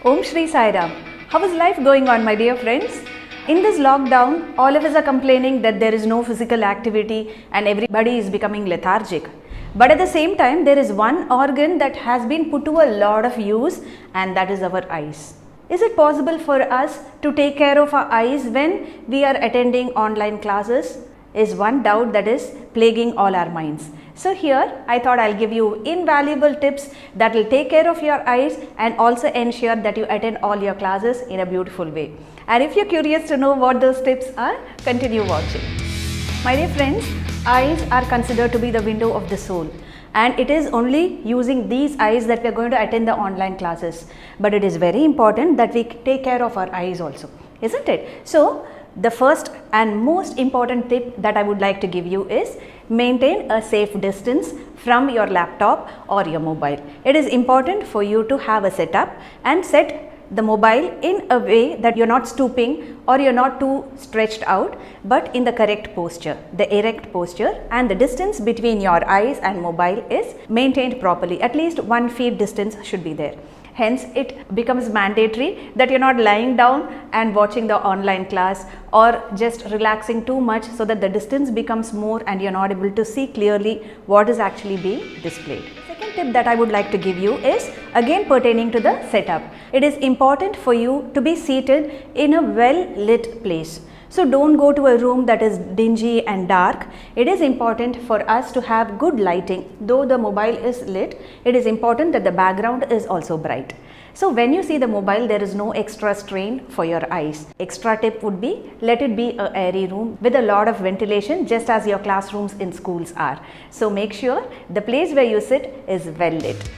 Om Shri Sai Ram. How is life going on, my dear friends? In this lockdown, all of us are complaining that there is no physical activity and everybody is becoming lethargic. But at the same time, there is one organ that has been put to a lot of use, and that is our eyes. Is it possible for us to take care of our eyes when we are attending online classes? Is one doubt that is plaguing all our minds. So here I thought I'll give you invaluable tips that will take care of your eyes and also ensure that you attend all your classes in a beautiful way. And if you're curious to know what those tips are, continue watching. My dear friends, eyes are considered to be the window of the soul, and it is only using these eyes that we are going to attend the online classes. But it is very important that we take care of our eyes also, isn't it? So the first and most important tip that I would like to give you is maintain a safe distance from your laptop or your mobile. It is important for you to have a setup and set the mobile in a way that you're not stooping or you're not too stretched out, but in the correct posture, the erect posture, and the distance between your eyes and mobile is maintained properly. At least 1 feet distance should be there. Hence, it becomes mandatory that you're not lying down and watching the online class or just relaxing too much so that the distance becomes more and you're not able to see clearly what is actually being displayed. The second tip that I would like to give you is again pertaining to the setup. It is important for you to be seated in a well lit place. So don't go to a room that is dingy and dark. It is important for us to have good lighting. Though the mobile is lit, it is important that the background is also bright. So when you see the mobile, there is no extra strain for your eyes. Extra tip would be, let it be an airy room with a lot of ventilation, just as your classrooms in schools are. So make sure the place where you sit is well lit.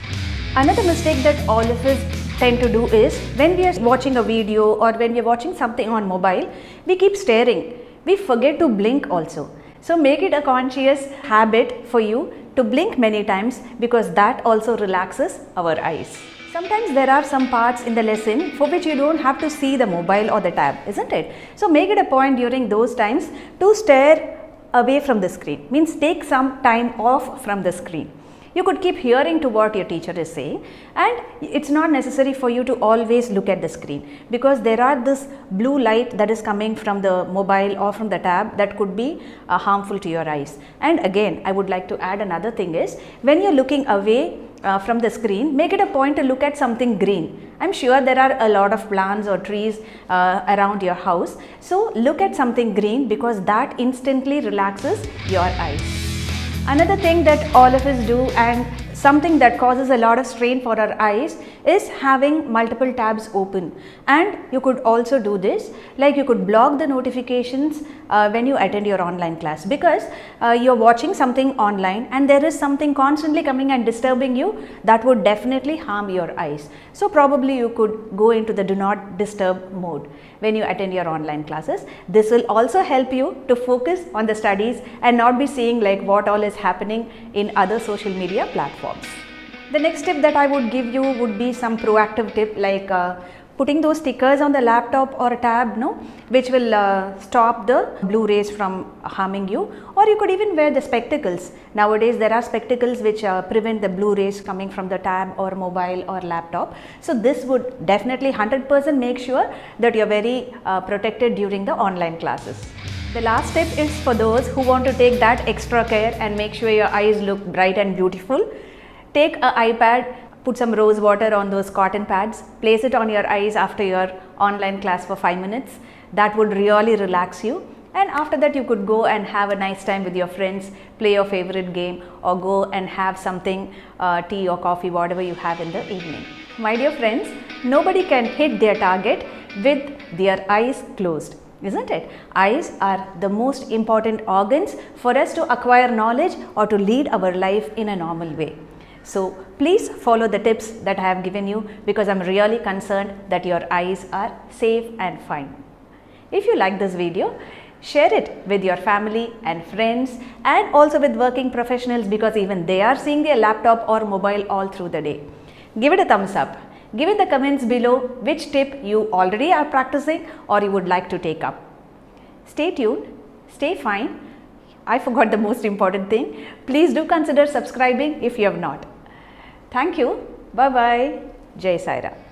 Another mistake that all of us tend to do is, when we are watching a video or when we are watching something on mobile, we keep staring. We forget to blink also. So make it a conscious habit for you to blink many times, because that also relaxes our eyes. Sometimes there are some parts in the lesson for which you don't have to see the mobile or the tab, isn't it? So make it a point during those times to stare away from the screen. Means take some time off from the screen. You could keep hearing to what your teacher is saying, and it's not necessary for you to always look at the screen, because there are this blue light that is coming from the mobile or from the tab that could be harmful to your eyes. And again, I would like to add another thing is, when you're looking away from the screen, make it a point to look at something green. I'm sure there are a lot of plants or trees around your house. So look at something green, because that instantly relaxes your eyes. Another thing that all of us do, and something that causes a lot of strain for our eyes, is having multiple tabs open. And you could also do this, like you could block the notifications when you attend your online class, because you're watching something online and there is something constantly coming and disturbing you, that would definitely harm your eyes. So probably you could go into the do not disturb mode when you attend your online classes. This will also help you to focus on the studies and not be seeing like what all is happening in other social media platforms. The next tip that I would give you would be some proactive tip, like putting those stickers on the laptop or tab, which will stop the blue rays from harming you. Or you could even wear the spectacles. Nowadays there are spectacles which prevent the blue rays coming from the tab or mobile or laptop. So this would definitely 100% make sure that you're very protected during the online classes. The last tip is for those who want to take that extra care and make sure your eyes look bright and beautiful. Take an iPad, put some rose water on those cotton pads, place it on your eyes after your online class for 5 minutes. That would really relax you. And after that, you could go and have a nice time with your friends, play your favorite game, or go and have something, tea or coffee, whatever you have in the evening. My dear friends, nobody can hit their target with their eyes closed, isn't it? Eyes are the most important organs for us to acquire knowledge or to lead our life in a normal way. So please follow the tips that I have given you, because I'm really concerned that your eyes are safe and fine. If you like this video, share it with your family and friends, and also with working professionals, because even they are seeing their laptop or mobile all through the day. Give it a thumbs up. Give in the comments below which tip you already are practicing or you would like to take up. Stay tuned, stay fine. I forgot the most important thing. Please do consider subscribing if you have not. Thank you. Bye bye. Jai Sai Ram.